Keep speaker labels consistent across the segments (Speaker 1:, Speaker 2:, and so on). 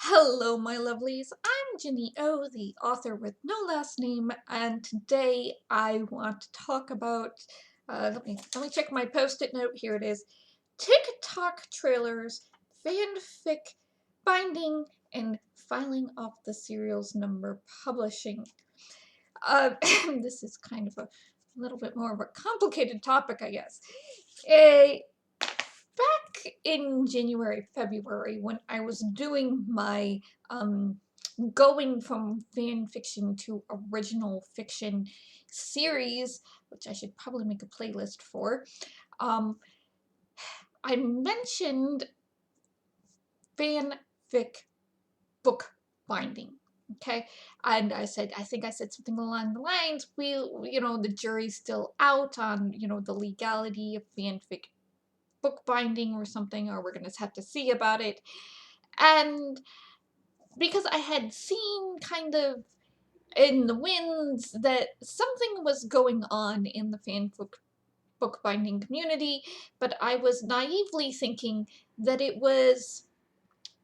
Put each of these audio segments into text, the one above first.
Speaker 1: Hello, my lovelies. I'm Jenny O, the author with no last name, and today I want to talk about. Let me check my post-it note. Here it is: TikTok trailers, fanfic, binding, and filing off the serials number publishing. Uh, this is kind of a little bit more of a complicated topic, I guess. Back in January, February, when I was doing my going from fan fiction to original fiction series, which I should probably make a playlist for, um, I mentioned fanfic book binding. Okay, and I think I said something along the lines, the jury's still out on, the legality of fanfic bookbinding or something, or we're gonna have to see about it. And because I had seen kind of in the winds that something was going on in the fanfic bookbinding community, but I was naively thinking that it was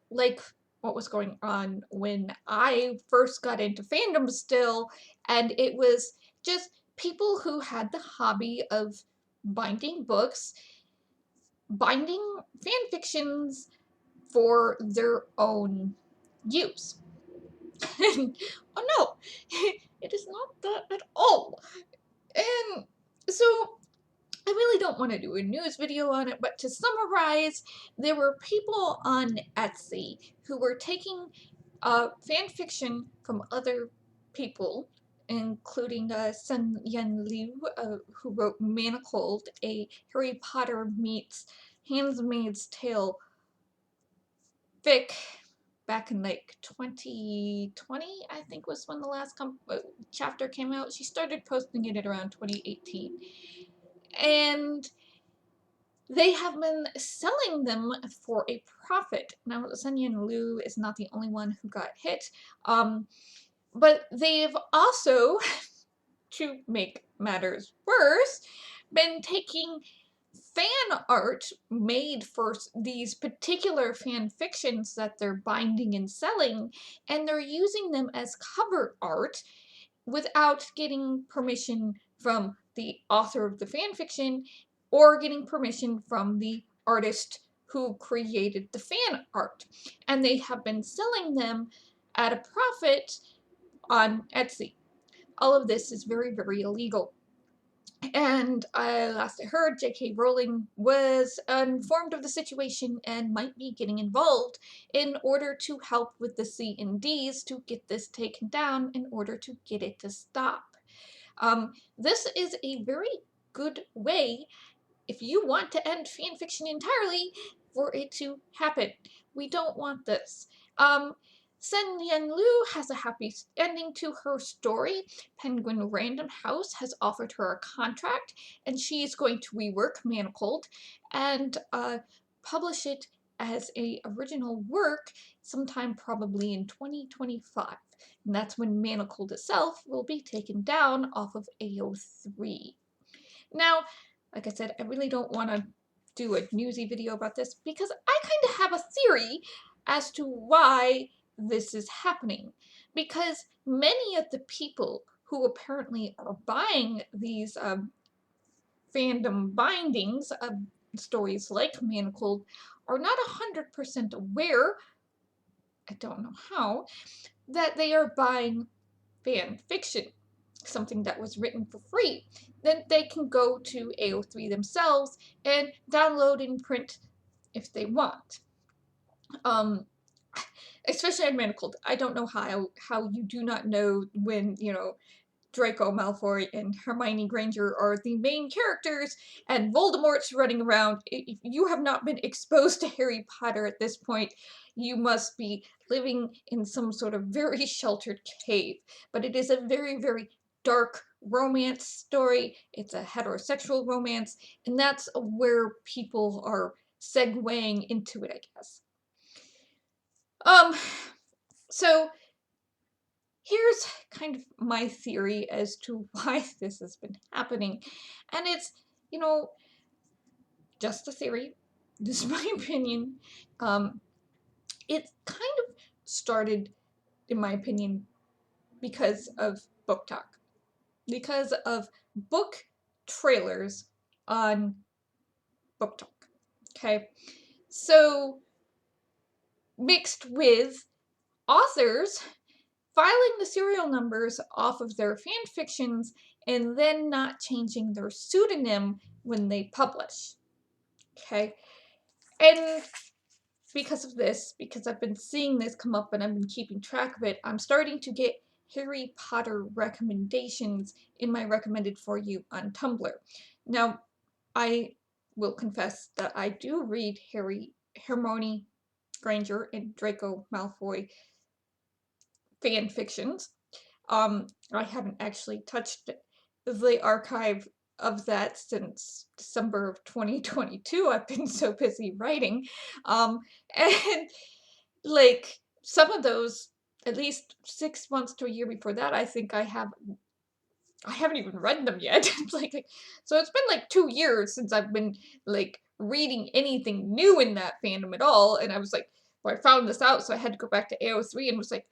Speaker 1: like what was going on when I first got into fandom still, and it was just people who had the hobby of binding books, binding fan fictions for their own use. And, oh no, it is not that at all. And so I really don't want to do a news video on it, but to summarize, there were people on Etsy who were taking fan fiction from other people, including Sun Yen Liu, who wrote Manacled, a Harry Potter meets Handmaid's Tale fic back in like 2020, I think was when the last chapter came out. She started posting it at around 2018. And they have been selling them for a profit. Now, Sun Yin Liu is not the only one who got hit, but they've also, to make matters worse, been taking fan art made for these particular fan fictions that they're binding and selling, and they're using them as cover art without getting permission from the author of the fan fiction or getting permission from the artist who created the fan art. And they have been selling them at a profit on Etsy. All of this is very, very illegal. And last I heard, J.K. Rowling was informed of the situation and might be getting involved in order to help with the C&Ds to get this taken down in order to get it to stop. This is a very good way, if you want to end fanfiction entirely, for it to happen. We don't want this. Sen Yen Liu has a happy ending to her story. Penguin Random House has offered her a contract, and she is going to rework Manacled and publish it as a original work sometime probably in 2025. And that's when Manacled itself will be taken down off of AO3. Now, like I said, I really don't want to do a newsy video about this because I kind of have a theory as to why this is happening. Because many of the people who apparently are buying these fandom bindings of stories like Manacled are not 100% aware, I don't know how, that they are buying fan fiction, something that was written for free. Then they can go to AO3 themselves and download and print if they want. Especially on Manacled. I don't know how you do not know when, Draco Malfoy and Hermione Granger are the main characters, and Voldemort's running around. If you have not been exposed to Harry Potter at this point, you must be living in some sort of very sheltered cave. But it is a very, very dark romance story. It's a heterosexual romance, and that's where people are segueing into it, I guess. So here's kind of my theory as to why this has been happening. And it's, just a theory. This is my opinion. It kind of started, in my opinion, because of BookTok, because of book trailers on BookTok. Okay, so mixed with authors filing the serial numbers off of their fan fictions and then not changing their pseudonym when they publish. Okay, and because of this, because I've been seeing this come up and I've been keeping track of it, I'm starting to get Harry Potter recommendations in my recommended for you on Tumblr. Now, I will confess that I do read Hermione Granger and Draco Malfoy fan fictions. I haven't actually touched the archive of that since December of 2022. I've been so busy writing. And like some of those, at least 6 months to a year before that, I think I haven't even read them yet. So it's been like 2 years since I've been like reading anything new in that fandom at all. And I was like, well, I found this out, so I had to go back to AO3 and was like,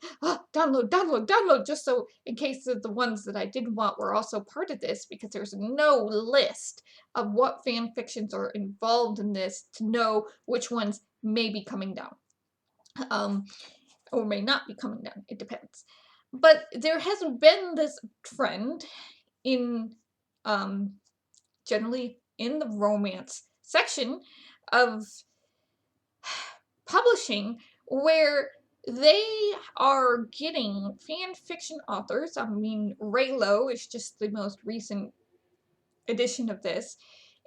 Speaker 1: download, download, download, just so in case the ones that I didn't want were also part of this, because there's no list of what fan fictions are involved in this to know which ones may be coming down. Or may not be coming down, it depends. But there has been this trend in generally in the romance section of publishing where they are getting fan fiction authors. I mean, Raylo is just the most recent edition of this,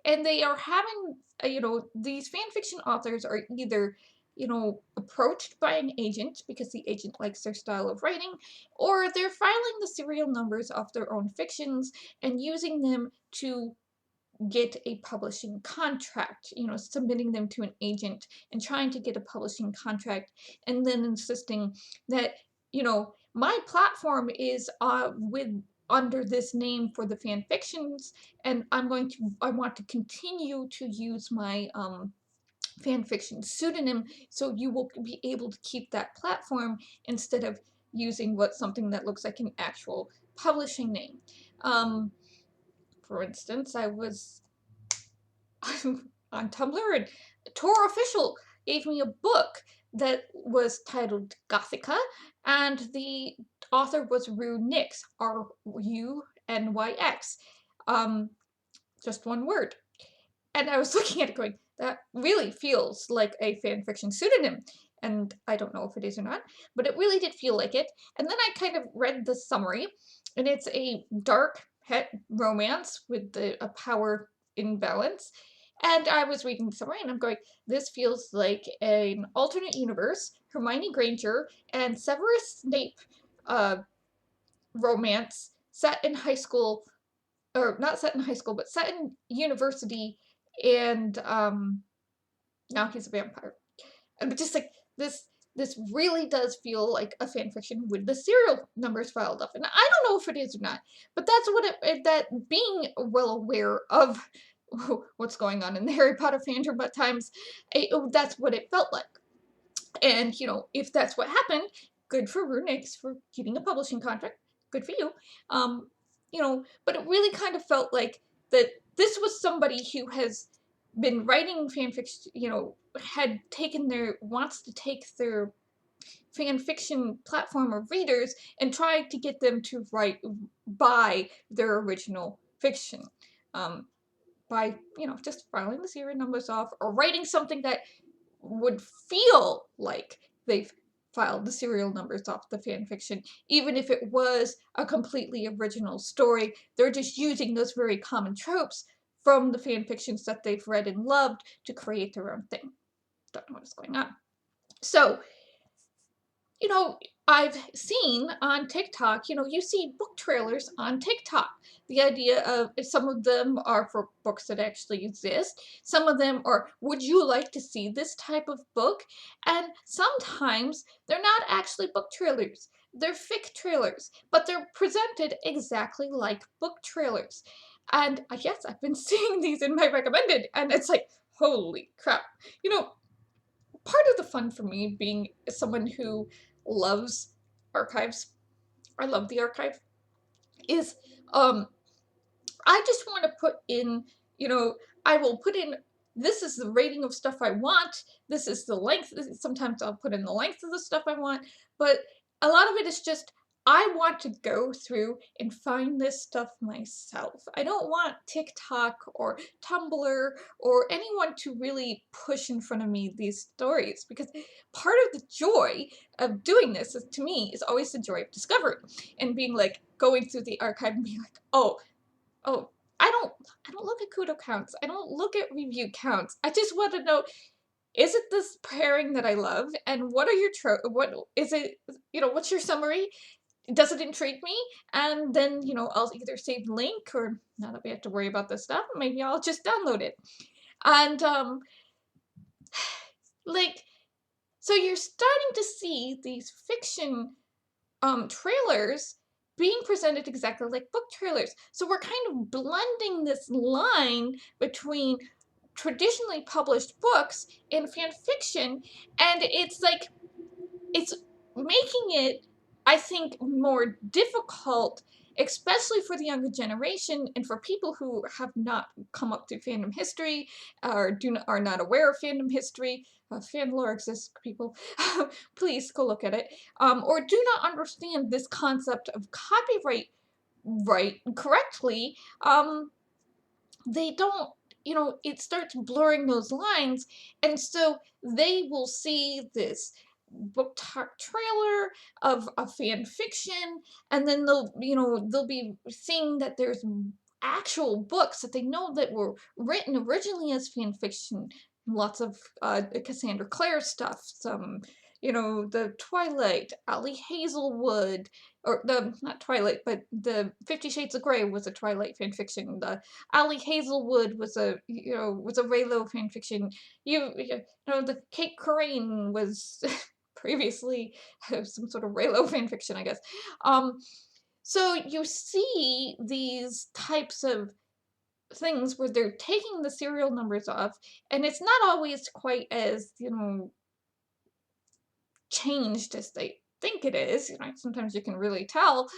Speaker 1: and they are having, these fan fiction authors are either, approached by an agent because the agent likes their style of writing, or they're filing the serial numbers of their own fictions and using them to get a publishing contract, submitting them to an agent and trying to get a publishing contract, and then insisting that, my platform is with under this name for the fan fictions, and I want to continue to use my fan fiction pseudonym, so you will be able to keep that platform instead of using something that looks like an actual publishing name. For instance, I was on Tumblr, and Tor Official gave me a book that was titled Gothica, and the author was Rue Nyx, Runyx. Just one word. And I was looking at it going, that really feels like a fanfiction pseudonym. And I don't know if it is or not, but it really did feel like it. And then I kind of read the summary, and it's a dark pet romance with a power imbalance. And I was reading the summary, and I'm going, this feels like an alternate universe, Hermione Granger and Severus Snape romance set in high school, or not set in high school, but set in university, and now he's a vampire. And just like this really does feel like a fanfiction with the serial numbers filed up. And I don't know if it is or not, but that's what that being well aware of what's going on in the Harry Potter fandom at times, that's what it felt like. And, if that's what happened, good for Runix for getting a publishing contract. Good for you. But it really kind of felt like that this was somebody who has been writing fanfiction, wants to take their fan fiction platform of readers and try to get them to buy their original fiction. By, just filing the serial numbers off or writing something that would feel like they've filed the serial numbers off the fan fiction, even if it was a completely original story. They're just using those very common tropes from the fan fictions that they've read and loved to create their own thing. Don't know what is going on. So, I've seen on TikTok, you see book trailers on TikTok. The idea of some of them are for books that actually exist. Some of them are, would you like to see this type of book? And sometimes they're not actually book trailers. They're fic trailers, but they're presented exactly like book trailers. And yes, I've been seeing these in my recommended, and it's like, holy crap. Part of the fun for me being someone who loves archives, I love the archive, is um I just want to put in, you know, I will put in, this is the rating of stuff I want, this is the length, sometimes I'll put in the length of the stuff I want, but a lot of it is just, I want to go through and find this stuff myself. I don't want TikTok or Tumblr or anyone to really push in front of me these stories, because part of the joy of doing this is, to me, is always the joy of discovery and being like, going through the archive and being like, oh, I don't look at kudo counts. I don't look at review counts. I just want to know, is it this pairing that I love? And what are your what is it, what's your summary? Does it intrigue me? And then, I'll either save the link, or now that we have to worry about this stuff, maybe I'll just download it. And like, so you're starting to see these fiction trailers being presented exactly like book trailers. So we're kind of blending this line between traditionally published books and fan fiction, and it's like, it's making it, I think, more difficult, especially for the younger generation and for people who have not come up through fandom history, or are not aware of fandom history. Fan lore exists, people. Please go look at it. Or do not understand this concept of copyright right correctly. They don't, it starts blurring those lines, and so they will see this book talk trailer of a fan fiction, and then they'll be seeing that there's actual books that they know that were written originally as fan fiction. Lots of Cassandra Clare stuff, some, the Twilight, Ali Hazelwood, or the, not Twilight, but the 50 Shades of Grey was a Twilight fanfiction. The Ali Hazelwood was a, was a Raylo fanfiction. The Kate Corain was previously some sort of Raylo fanfiction, I guess. So you see these types of things where they're taking the serial numbers off, and it's not always quite as, changed as they think it is. Sometimes you can really tell,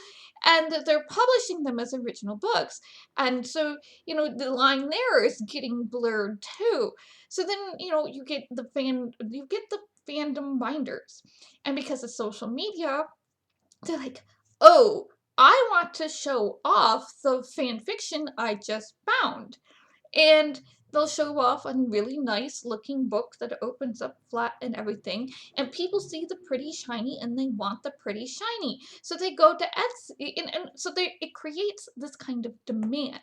Speaker 1: and that they're publishing them as original books, and so the line there is getting blurred too. So then you get the fandom binders, and because of social media, they're like, oh, I want to show off the fan fiction I just found. And they'll show off a really nice looking book that opens up flat and everything, and people see the pretty shiny and they want the pretty shiny, so they go to Etsy, and so it creates this kind of demand.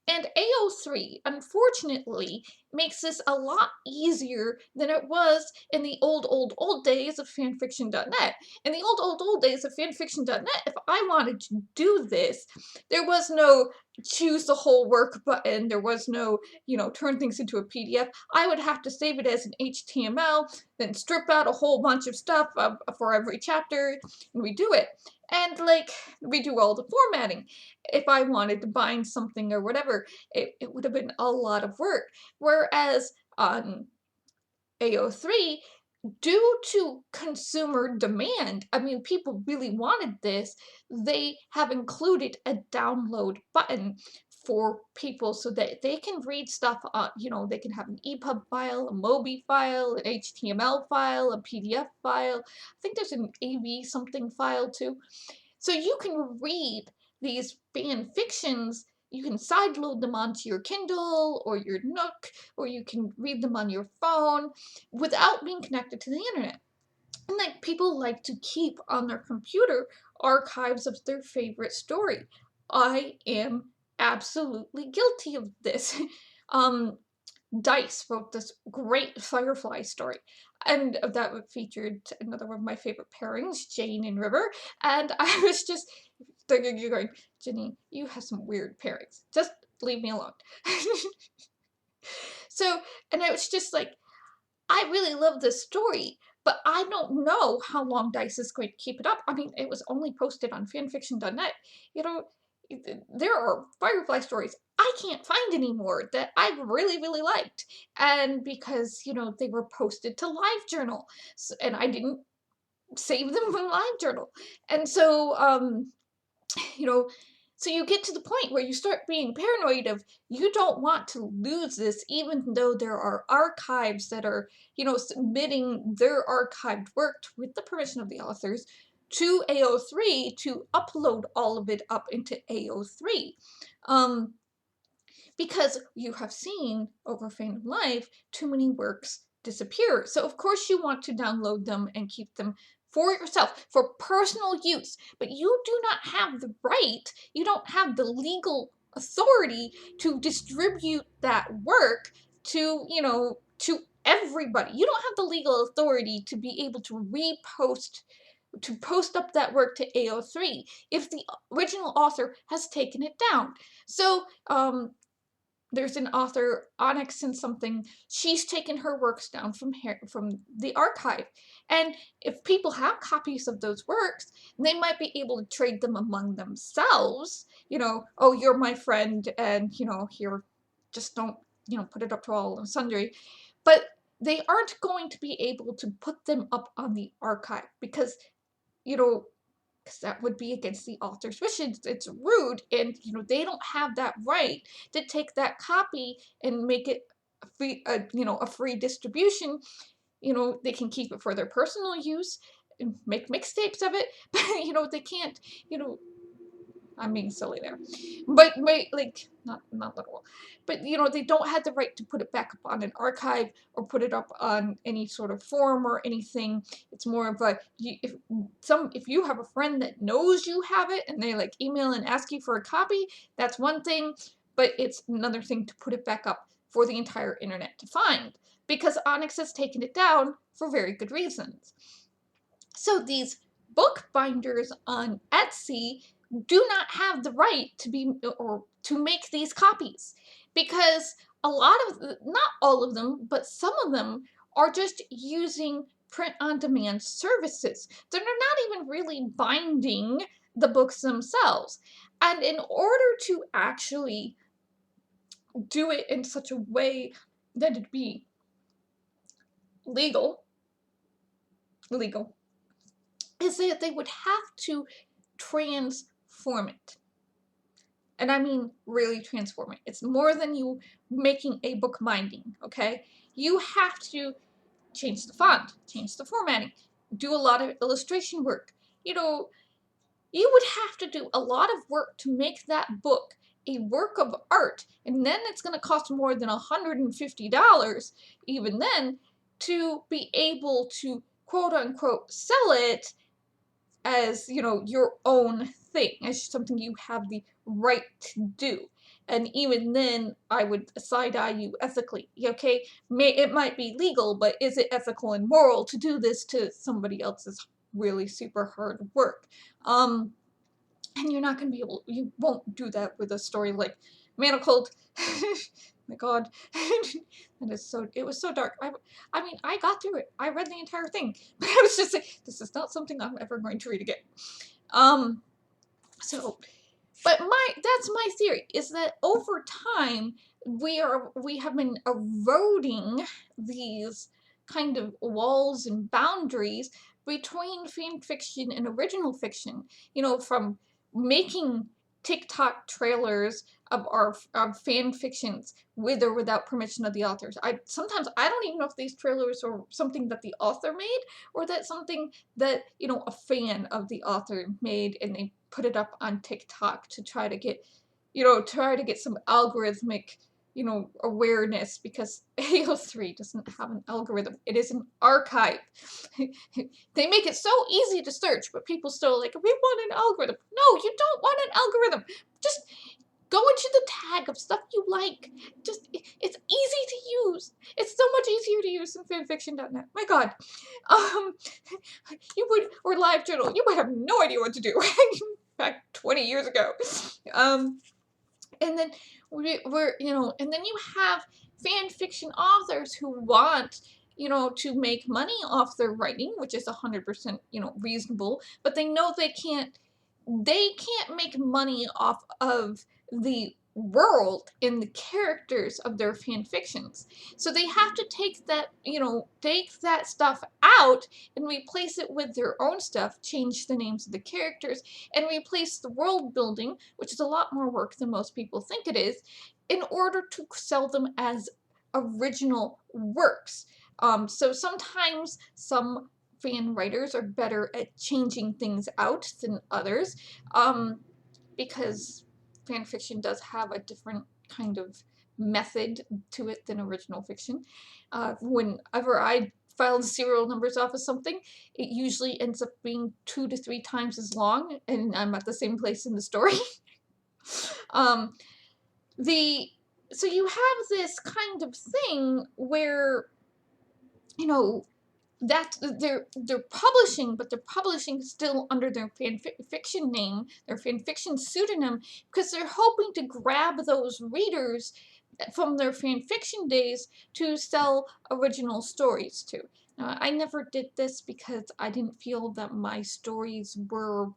Speaker 1: And AO3, unfortunately, makes this a lot easier than it was in the old days of fanfiction.net. In the old days of fanfiction.net, if I wanted to do this, there was no choose the whole work button. There was no, turn things into a PDF. I would have to save it as an HTML, then strip out a whole bunch of stuff for every chapter, and we do it. And we do all the formatting. If I wanted to bind something or whatever, it would have been a lot of work. Whereas on AO3, due to consumer demand, I mean, people really wanted this, they have included a download button for people so that they can read stuff on, they can have an EPUB file, a MOBI file, an HTML file, a PDF file. I think there's an AV something file too. So you can read these fan fictions. You can sideload them onto your Kindle or your Nook, or you can read them on your phone without being connected to the internet. And people like to keep on their computer archives of their favorite story. I am absolutely guilty of this. Dice wrote this great Firefly story, and that featured another one of my favorite pairings, Jane and River, and I was just, you're going, Jenny, you have some weird pairings. Just leave me alone. So, and I was just like, I really love this story, but I don't know how long Dice is going to keep it up. I mean, it was only posted on fanfiction.net. There are Firefly stories I can't find anymore that I really, really liked. And because, they were posted to LiveJournal, and I didn't save them from LiveJournal. And so, you know, so you get to the point where you start being paranoid of you don't want to lose this, even though there are archives that are, submitting their archived work with the permission of the authors to AO3 to upload all of it up into AO3. Because you have seen over Fandom Live too many works disappear. So of course you want to download them and keep them for yourself, for personal use, but you do not have the right, you don't have the legal authority to distribute that work to, to everybody. You don't have the legal authority to be able to repost, to post up that work to AO3 if the original author has taken it down. So, there's an author, Onyx and something, she's taken her works down from the archive. And if people have copies of those works, they might be able to trade them among themselves. Oh, you're my friend, and, here, just don't, put it up to all and sundry. But they aren't going to be able to put them up on the archive because, because that would be against the author's wishes. It's rude, and they don't have that right to take that copy and make it a free, a free distribution. They can keep it for their personal use and make mixtapes of it, but they can't. I'm being silly there, but like not literal, but they don't have the right to put it back up on an archive or put it up on any sort of forum or anything. It's more of a if you have a friend that knows you have it and they like email and ask you for a copy, that's one thing, but it's another thing to put it back up for the entire internet to find, because Onyx has taken it down for very good reasons. So these bookbinders on Etsy do not have the right to be or to make these copies, because a lot of, not all of them, but some of them are just using print-on-demand services. They're not even really binding the books themselves. And in order to actually do it in such a way that it'd be legal, is that they would have to transform it. And I mean really transform it. It's more than you making a book binding, okay? You have to change the font, change the formatting, do a lot of illustration work. You would have to do a lot of work to make that book a work of art, and then it's going to cost more than $150, even then, to be able to quote-unquote sell it as, your own thing, as something you have the right to do. And even then, I would side-eye you ethically, okay? It might be legal, but is it ethical and moral to do this to somebody else's really super hard work? And you're not going to be able, you won't do that with a story like Manacled. My God, it was so dark. I mean, I got through it. I read the entire thing, but I was just like, this is not something I'm ever going to read again. But that's my theory, is that over time, we have been eroding these kind of walls and boundaries between fan fiction and original fiction, from making TikTok trailers of fan fictions with or without permission of the authors. Sometimes I don't even know if these trailers are something that the author made, or that's something that, a fan of the author made and they put it up on TikTok to try to get, some algorithmic, awareness, because AO3 doesn't have an algorithm. It is an archive. They make it so easy to search, but people still like, we want an algorithm. No, you don't want an algorithm. Just go into the tag of stuff you like. Just, it's easy to use. It's so much easier to use than fanfiction.net. My God. You would, or LiveJournal, you would have no idea what to do. Back 20 years ago. And then and then you have fan fiction authors who want, to make money off their writing, which is 100%, reasonable, but they know they can't make money off of the world and the characters of their fan fictions. So they have to take that, take that stuff out and replace it with their own stuff, change the names of the characters, and replace the world building, which is a lot more work than most people think it is, in order to sell them as original works. So sometimes some fan writers are better at changing things out than others, because fan fiction does have a different kind of method to it than original fiction. Whenever I file the serial numbers off of something, it usually ends up being 2 to 3 times as long, and I'm at the same place in the story. um, so you have this kind of thing where, that they're publishing, but they're publishing still under their fiction name, their fan fiction pseudonym, because they're hoping to grab those readers from their fan fiction days to sell original stories to. Now, I never did this because I didn't feel that my stories were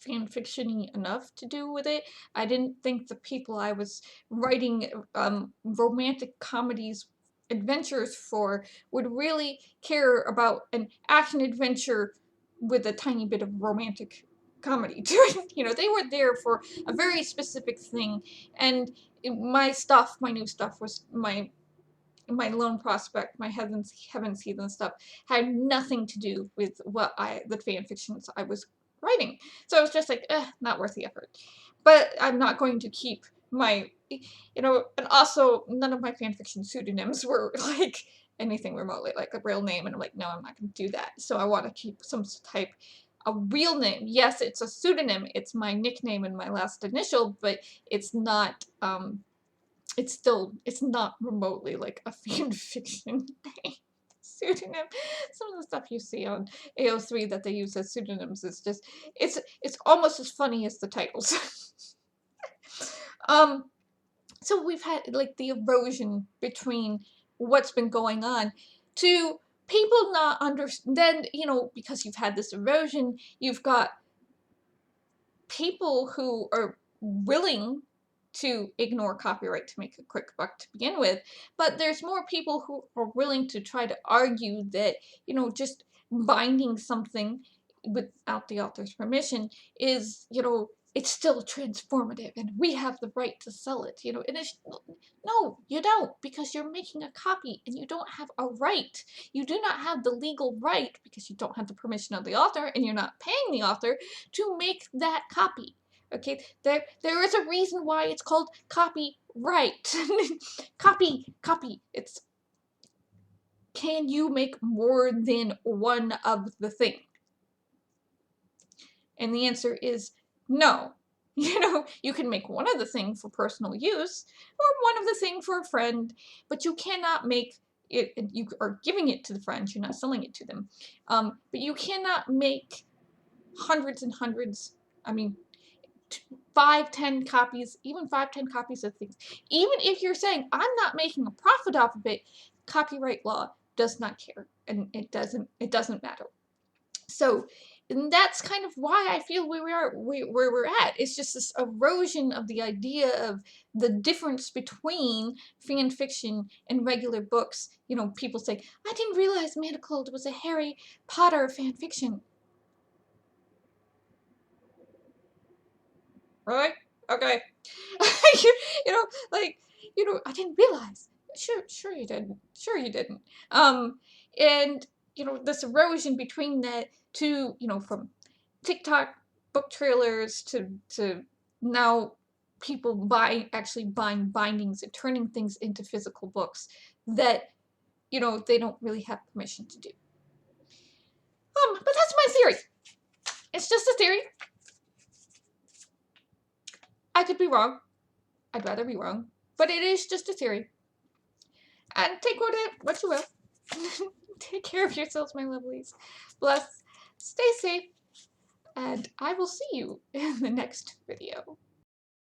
Speaker 1: fan fiction-y enough to do with it. I didn't think the people I was writing romantic comedies adventures for would really care about an action adventure with a tiny bit of romantic comedy to it. They were there for a very specific thing, and my new stuff was my Lone Prospect, my Heaven's Heathen stuff had nothing to do with the fan fictions I was writing. So I was just like, not worth the effort. But I'm not going to keep my, and also none of my fanfiction pseudonyms were like anything remotely like a real name, and I'm like, no, I'm not going to do that. So I want to keep some type, a real name. Yes, it's a pseudonym. It's my nickname and my last initial, but it's not, it's not remotely like a fan fiction pseudonym. Some of the stuff you see on AO3 that they use as pseudonyms is just, it's almost as funny as the titles. So we've had like the erosion between what's been going on to people not understand, because you've had this erosion, you've got people who are willing to ignore copyright to make a quick buck to begin with, but there's more people who are willing to try to argue that, just binding something without the author's permission is, it's still transformative and we have the right to sell it, and it's, no, you don't, because you're making a copy and you don't have a right. You do not have the legal right, because you don't have the permission of the author and you're not paying the author to make that copy. Okay, there is a reason why it's called copyright. Copy. It's, can you make more than one of the thing? And the answer is no. You can make one of the thing for personal use, or one of the thing for a friend, but you cannot make it, you are giving it to the friends, you're not selling it to them. But you cannot make hundreds and hundreds, 5-10 copies, even 5-10 copies of things. Even if you're saying, I'm not making a profit off of it, copyright law does not care, and it doesn't matter. So, and that's kind of why I feel where we're at. It's just this erosion of the idea of the difference between fan fiction and regular books. People say, I didn't realize Manacled was a Harry Potter fan fiction. Right? Okay. I didn't realize. Sure you didn't. Sure you didn't. And, this erosion between that to, from TikTok book trailers to now people actually buying bindings and turning things into physical books that, they don't really have permission to do. But that's my theory. It's just a theory. I could be wrong. I'd rather be wrong. But it is just a theory. And take what you will. Take care of yourselves, my lovelies. Bless. Stay safe. And I will see you in the next video.